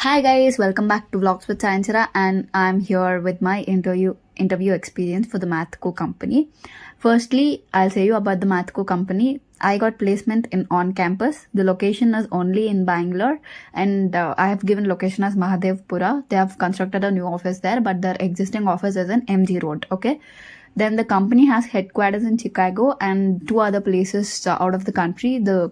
Hi guys, welcome back to Vlogs with Scienceera, and I'm here with my interview experience for the MATHCO company. Firstly, I'll say you about the MATHCO company. I got placement in on campus. The location is only in Bangalore, and I have given location as Mahadevpura. They have constructed a new office there, but their existing office is in MG Road. Okay. Then the company has headquarters in Chicago and two other places out of the country. The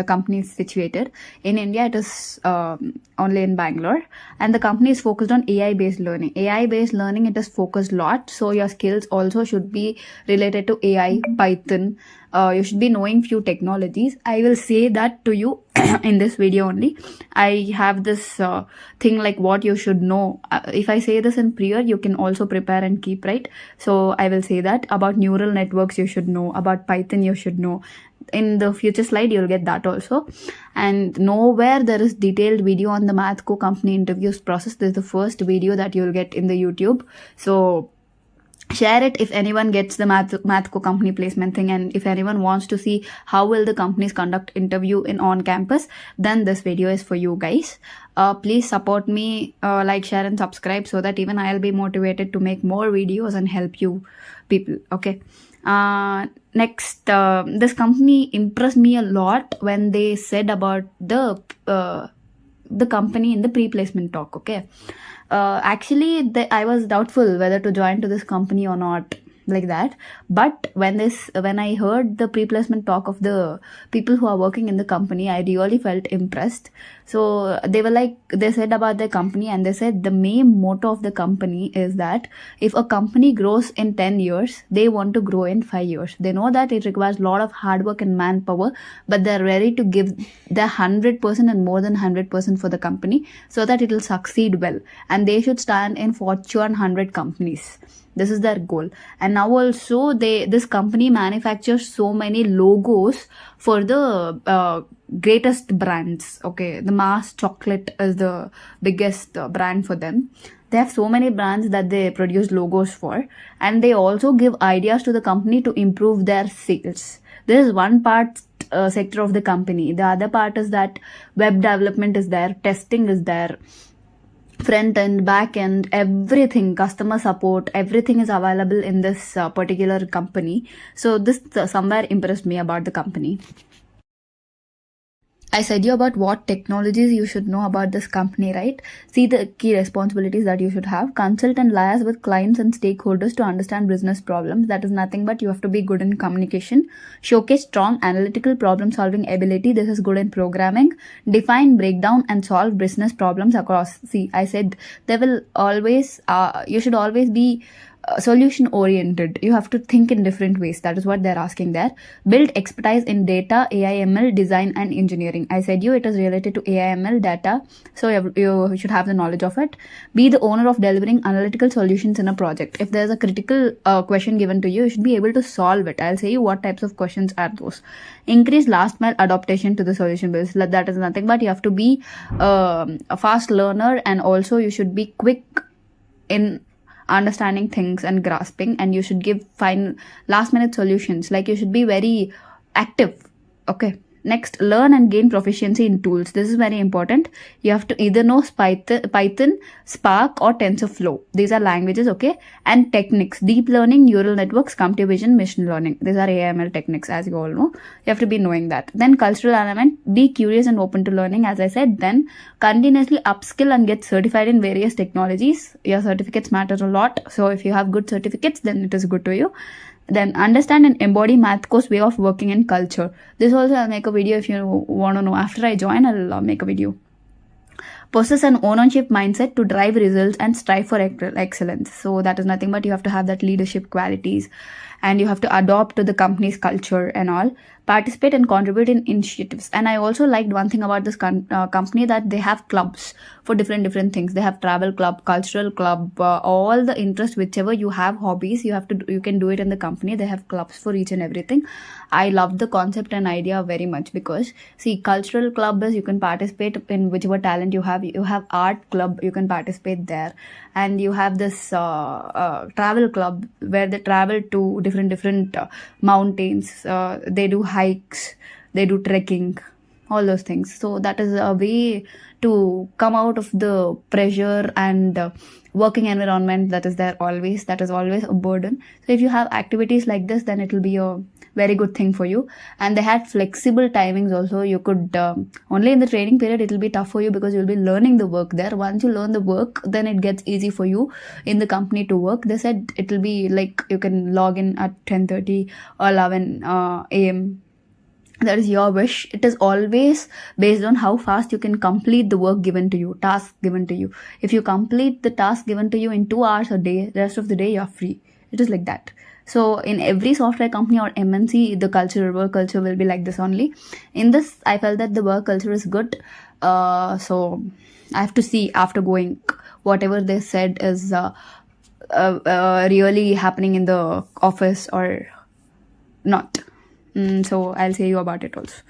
company is situated in India. It is only in Bangalore, and the company is focused on AI-based learning. AI-based learning, it is focused a lot. So your skills also should be related to AI, Python. You should be knowing few technologies. I will say that to you in this video only. I have this thing like what you should know. If I say this in prayer, you can also prepare and keep, right? So I will say that about neural networks you should know, about Python you should know. In the future slide you'll get that also. And nowhere there is detailed video on the MATHCO company interviews process. This is the first video that you'll get in the YouTube. So share it if anyone gets the MATHCO company placement thing, and if anyone wants to see how will the companies conduct interview in on campus, then this video is for you guys. Please support me, like, share and subscribe, so that even I'll be motivated to make more videos and help you people. Okay. Next, this company impressed me a lot when they said about the company in the pre-placement talk. Okay. Actually, I was doubtful whether to join to this company or not, like that. But when I heard the pre-placement talk of the people who are working in the company, I really felt impressed. So they said about their company, and they said the main motto of the company is that if a company grows in 10 years, they want to grow in 5 years. They know that it requires a lot of hard work and manpower, but they're ready to give their 100% and more than 100% for the company, so that it will succeed well. And they should stand in Fortune 100 companies. This is their goal. And now also this company manufactures so many logos for the greatest brands. Okay, the Mars chocolate is the biggest brand for them. They have so many brands that they produce logos for, and they also give ideas to the company to improve their sales. This is one part sector of the company. The other part is that web development is there, testing is there, front end, back end, everything, customer support, everything is available in this particular company. So this somewhere impressed me about the company. I said you about what technologies you should know about this company, right? See the key responsibilities that you should have. Consult and liaise with clients and stakeholders to understand business problems. That is nothing but you have to be good in communication. Showcase strong analytical problem solving ability. This is good in programming. Define, break down and solve business problems across. See, I said they will always, you should always be solution oriented. You have to think in different ways. That is what they're asking there. Build expertise in data, AI/ML, design and engineering. I said you it is related to AI/ML data, so you should have the knowledge of it. Be the owner of delivering analytical solutions in a project. If there's a critical question given to you, you should be able to solve it. I'll say you what types of questions are those. Increase last mile adaptation to the solution builds. That is nothing but you have to be a fast learner, and also you should be quick in understanding things and grasping, and you should find last minute solutions. Like, you should be very active. Okay. Next, learn and gain proficiency in tools. This is very important. You have to either know Python, Spark or TensorFlow. These are languages, okay? And techniques, deep learning, neural networks, computer vision, machine learning. These are AI/ML techniques, as you all know. You have to be knowing that. Then cultural element, be curious and open to learning, as I said. Then continuously upskill and get certified in various technologies. Your certificates matter a lot. So if you have good certificates, then it is good to you. Then understand and embody MATHCO's way of working and culture. This also I'll make a video if you want to know. After I join, I'll make a video. Possess an ownership mindset to drive results and strive for excellence. So that is nothing but you have to have that leadership qualities, and you have to adopt to the company's culture and all. Participate and contribute in initiatives. And I also liked one thing about this company, that they have clubs for different things. They have travel club, cultural club, all the interest, whichever you have hobbies, you can do it in the company. They have clubs for each and everything. I love the concept and idea very much, because see, cultural club is you can participate in whichever talent you have. You have art club, you can participate there, and you have this travel club where they travel to different mountains. They do hikes, they do trekking, all those things. So that is a way to come out of the pressure and working environment that is there always. That is always a burden. So if you have activities like this, then it will be a very good thing for you. And they had flexible timings also. You could only in the training period it will be tough for you because you'll be learning the work there. Once you learn the work, then it gets easy for you in the company to work. They said it will be like you can log in at 10:30 or 11 a.m. That is your wish. It is always based on how fast you can complete the work given to you, task given to you. If you complete the task given to you in 2 hours a day, the rest of the day you're free. It is like that. So in every software company or MNC, the work culture will be like this only. In this, I felt that the work culture is good. So I have to see after going whatever they said is really happening in the office or not. So I'll say you about it also.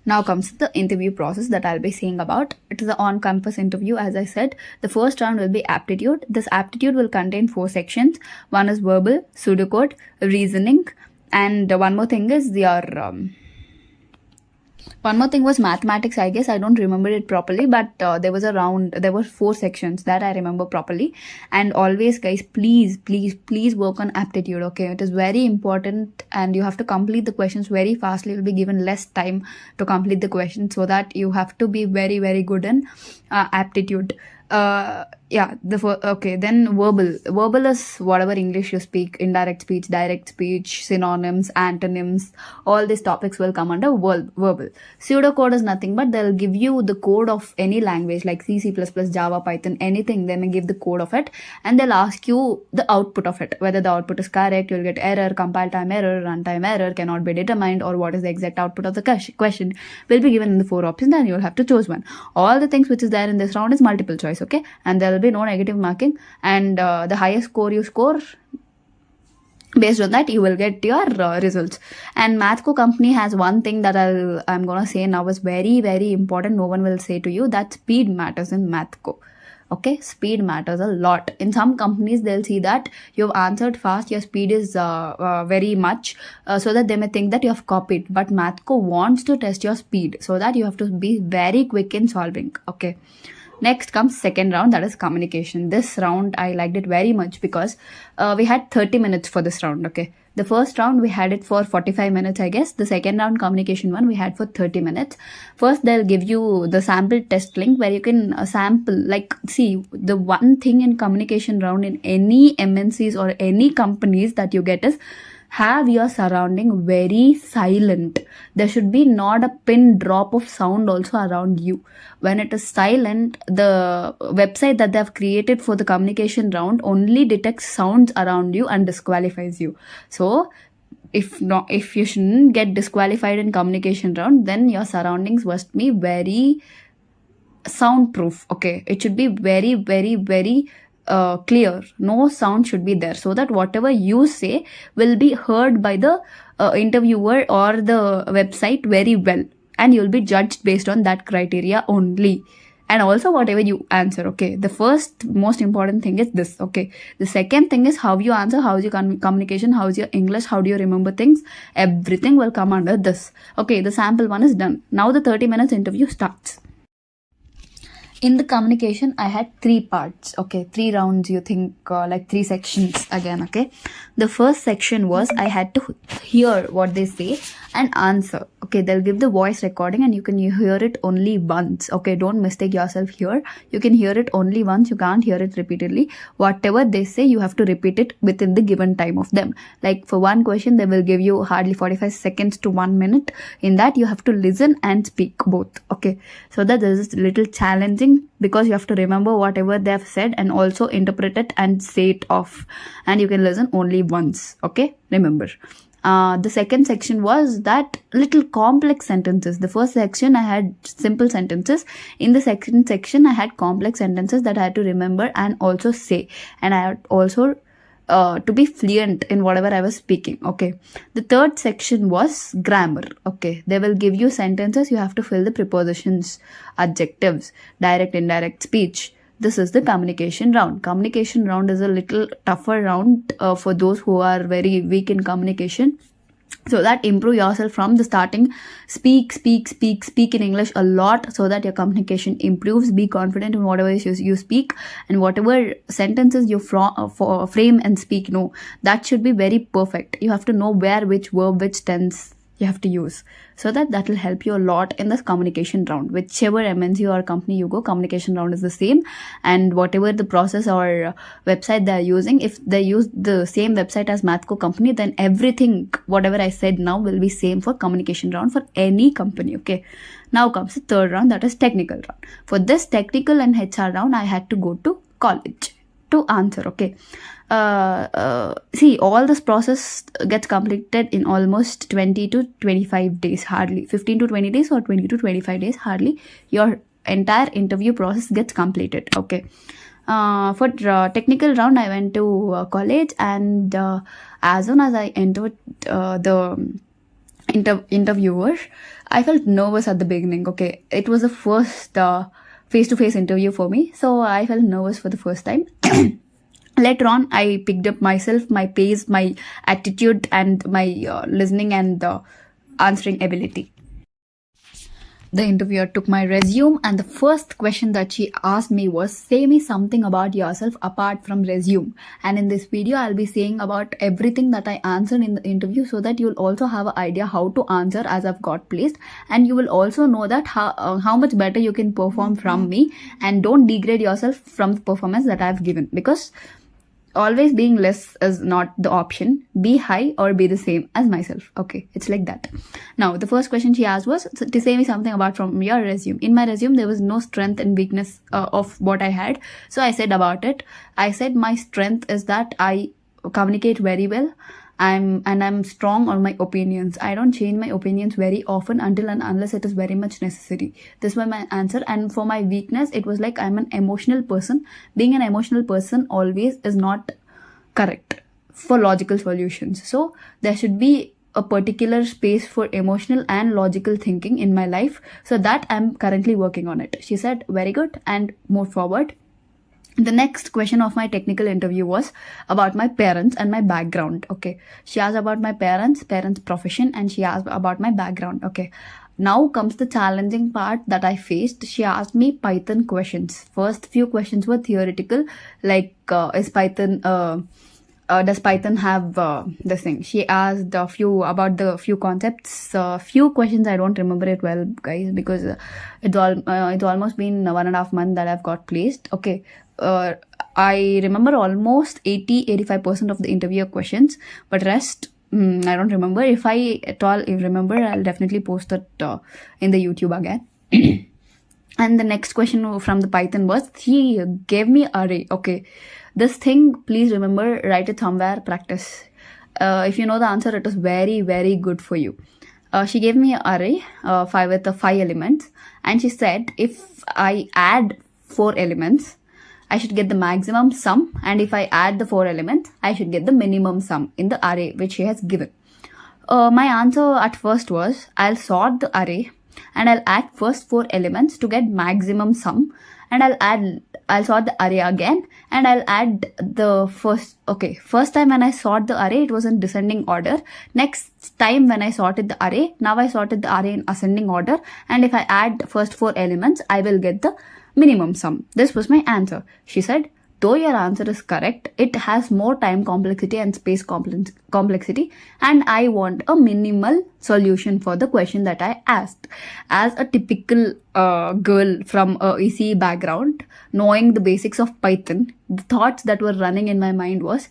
Now comes the interview process that I'll be saying about. It is an on-campus interview, as I said. The first round will be aptitude. This aptitude will contain 4 sections. One is verbal, pseudocode, reasoning, and one more thing is one more thing was mathematics, I guess. I don't remember it properly, but there were 4 sections that I remember properly. And always, guys, please work on aptitude, okay? It is very important and you have to complete the questions very fastly. You will be given less time to complete the questions, so that you have to be very, very good in aptitude. Then verbal is whatever English you speak, indirect speech, direct speech, synonyms, antonyms, all these topics will come under verbal. Pseudocode is nothing but they'll give you the code of any language like C++, Java, Python, anything. They may give the code of it and they'll ask you the output of it, whether the output is correct. You'll get error, compile time error, runtime error, cannot be determined, or what is the exact output of the question will be given in the 4 options, and you'll have to choose one. All the things which is there in this round is multiple choice, okay? And there will be no negative marking, and the highest score you score, based on that you will get your results. And MATHCO company has one thing that I'm gonna say now is very, very important. No one will say to you that speed matters in MATHCO. Okay, speed matters a lot. In some companies, they'll see that you've answered fast, your speed is very much, so that they may think that you have copied. But MATHCO wants to test your speed, so that you have to be very quick in solving. Okay. Next comes second round, that is communication. This round I liked it very much because we had 30 minutes for this round, okay. The first round we had it for 45 minutes, I guess. The second round, communication one, we had for 30 minutes. First, they'll give you the sample test link where you can sample. Like, see, the one thing in communication round in any MNCs or any companies that you get is have your surrounding very silent. There should be not a pin drop of sound also around you. When it is silent, the website that they have created for the communication round only detects sounds around you and disqualifies you. So if you shouldn't get disqualified in communication round, then your surroundings must be very soundproof. Okay, it should be very, very, very clear. No sound should be there, so that whatever you say will be heard by the interviewer or the website very well, and you'll be judged based on that criteria only. And also whatever you answer, okay. The first most important thing is this, okay. The second thing is how you answer, how is your communication, how is your English, how do you remember things. Everything will come under this. Okay, the sample one is done. Now the 30 minutes interview starts. In the communication, I had 3 parts, okay, 3 rounds, you think, like 3 sections again, okay. The first section was I had to hear what they say and answer, okay. They'll give the voice recording and you can hear it only once, okay. Don't mistake yourself here. You can hear it only once, you can't hear it repeatedly. Whatever they say, you have to repeat it within the given time of them. Like for one question, they will give you hardly 45 seconds to 1 minute. In that, you have to listen and speak both, okay. So that this is a little challenging, because you have to remember whatever they have said and also interpret it and say it off, and you can listen only once, okay. Remember. The second section was that little complex sentences. The first section I had simple sentences. In the second section I had complex sentences that I had to remember and also say, and I had also to be fluent in whatever I was speaking, okay. The third section was grammar, okay. They will give you sentences, you have to fill the prepositions, adjectives, direct, indirect speech. This is the communication round. Communication round is a little tougher round for those who are very weak in communication. so that improve yourself from the starting. Speak in English a lot so that your communication improves. Be confident in whatever you speak, and whatever sentences you frame and speak, that should be very perfect. You have to know where which verb, which tense you have to use, so that will help you a lot in this communication round. Whichever MNC or company you go, communication round is the same, and whatever the process or website they are using, if they use the same website as MATHCO company, then everything whatever I said now will be same for communication round for any company. Okay, now comes the third round, that is technical round. For this technical and HR round, I had to go to college to answer. Okay, see, all this process gets completed in almost 20 to 25 days, hardly 15 to 20 days or 20 to 25 days, hardly your entire interview process gets completed. Okay, for technical round, I went to college, and as soon as I entered the interviewer, I felt nervous at the beginning. Okay, it was the first face-to-face interview for me, so I felt nervous for the first time. Later on, I picked up myself, my pace, my attitude, and my listening and answering ability. The interviewer took my resume, and the first question that she asked me was, say me something about yourself apart from resume. And in this video, I'll be saying about everything that I answered in the interview, so that you'll also have an idea how to answer as I've got placed, and you will also know that how much better you can perform from me, and don't degrade yourself from the performance that I've given, because always being less is not the option. Be high or be the same as myself. Okay, it's like that. Now, the first question she asked was to say me something about from your resume. In my resume, there was no strength and weakness of what I had. So I said about it. I said my strength is that I communicate very well. I'm strong on my opinions. I don't change my opinions very often until and unless it is very much necessary. This was my answer. And for my weakness, it was like I'm an emotional person. Being an emotional person always is not correct for logical solutions. So there should be a particular space for emotional and logical thinking in my life. So that I'm currently working on it. She said, very good, and moved forward. The next question of my technical interview was about my parents and my background. Okay, she asked about my parents profession, and she asked about my background. Okay, now comes the challenging part that I faced. She asked me Python questions. First few questions were theoretical, like does Python have this thing? She asked a few about the few concepts. Few questions I don't remember it well, guys, because it's almost been 1.5 months that I've got placed. Okay, I remember almost 80-85% of the interview questions, but rest I don't remember. If I at all remember, I'll definitely post it in the YouTube again. And the next question from the Python was, he gave me array. Okay, this thing, please remember, write it somewhere, practice. If you know the answer, it is very, very good for you. She gave me an array with the 5 elements, and she said if I add 4 elements, I should get the maximum sum, and if I add the 4 elements, I should get the minimum sum in the array which she has given. My answer at first was, I'll sort the array and I'll add first 4 elements to get maximum sum, and I'll sort the array again and I'll add the first time when I sort the array, it was in descending order. Next time when I sorted the array, now I sorted the array in ascending order, and if I add first 4 elements, I will get the minimum sum. This was my answer. She said, though your answer is correct, it has more time complexity and space complexity, and I want a minimal solution for the question that I asked. As a typical girl from a ECE background, knowing the basics of Python, the thoughts that were running in my mind was,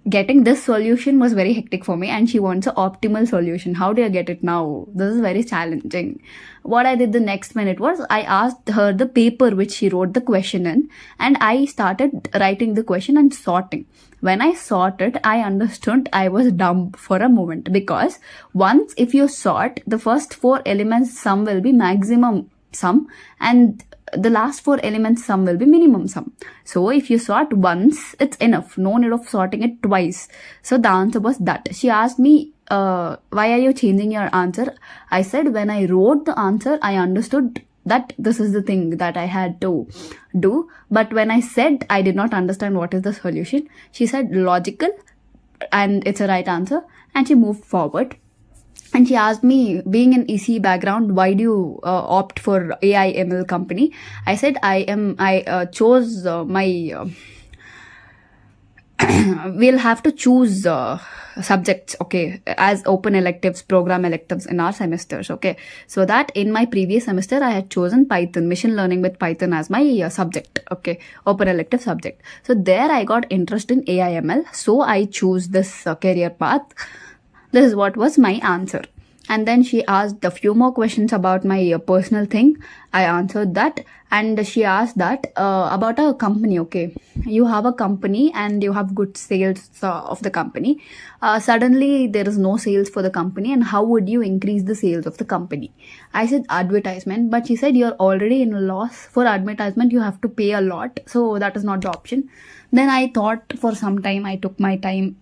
getting this solution was very hectic for me, and she wants an optimal solution. How do I get it now? This is very challenging. What I did the next minute was, I asked her the paper which she wrote the question in, and I started writing the question and sorting. When I sorted, I understood I was dumb for a moment, because once if you sort, the first 4 elements sum will be maximum sum, and the last 4 elements sum will be minimum sum. So if you sort once, it's enough. No need of sorting it twice. So the answer was that. She asked me, why are you changing your answer? I said, when I wrote the answer, I understood that this is the thing that I had to do. But when I said, I did not understand what is the solution. She said logical, and it's a right answer, and she moved forward. and she asked me, being an EC background, why do you opt for AI ML company? I said I chose my we'll have to choose subjects, okay, as open electives, program electives in our semesters, okay. So that in my previous semester I had chosen Python, machine learning with Python as my subject, okay, open elective subject. So there I got interest in AI ML, so I choose this career path. This is what was my answer. And then she asked a few more questions about my personal thing. I answered that. And she asked that about a company, okay. You have a company and you have good sales of the company. Suddenly there is no sales for the company, and how would you increase the sales of the company? I said advertisement, but she said you're already in a loss. For advertisement you have to pay a lot, so that is not the option. Then I thought for some time, I took my time.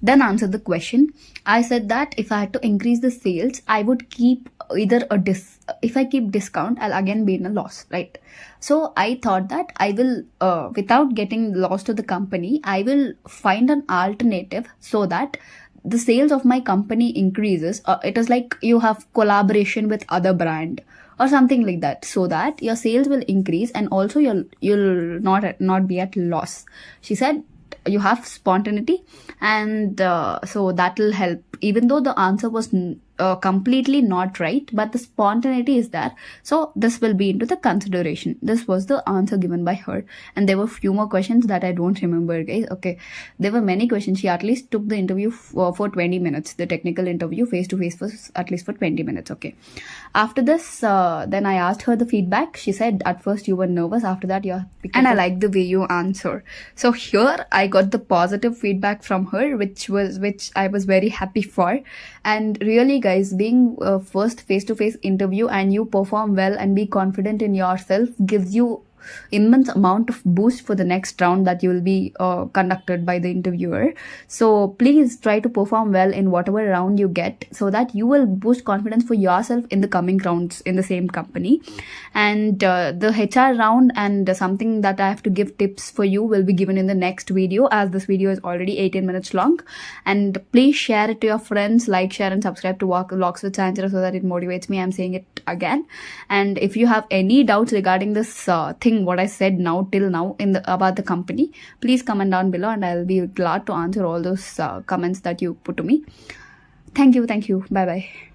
Then answered the question. I said that if I had to increase the sales, I would keep either if I keep discount, I'll again be in a loss, right? So I thought that I will, without getting lost to the company, I will find an alternative so that the sales of my company increases. It is like you have collaboration with other brand or something like that, so that your sales will increase and also you'll not be at loss. She said you have spontaneity, and so that will help, even though the answer was completely not right, but the spontaneity is there, so this will be into the consideration. This was the answer given by her. And there were few more questions that I don't remember, guys, okay. There were many questions. She at least took the interview for 20 minutes. The technical interview face to face was at least for 20 minutes, okay. After this, then I asked her the feedback. She said at first you were nervous, after that you're and I like the way you answer. So here I got the positive feedback from her, which I was very happy for. And really, guys, being first face-to-face interview and you perform well and be confident in yourself gives you immense amount of boost for the next round that you will be conducted by the interviewer. So please try to perform well in whatever round you get, so that you will boost confidence for yourself in the coming rounds in the same company. And the HR round and something that I have to give tips for you will be given in the next video, as this video is already 18 minutes long. And please share it to your friends, like, share and subscribe to Vlogs with Sanjara, so that it motivates me. I'm saying it again. And if you have any doubts regarding this thing, what I said now till now about the company, please comment down below, and I'll be glad to answer all those comments that you put to me. Thank you. Bye bye.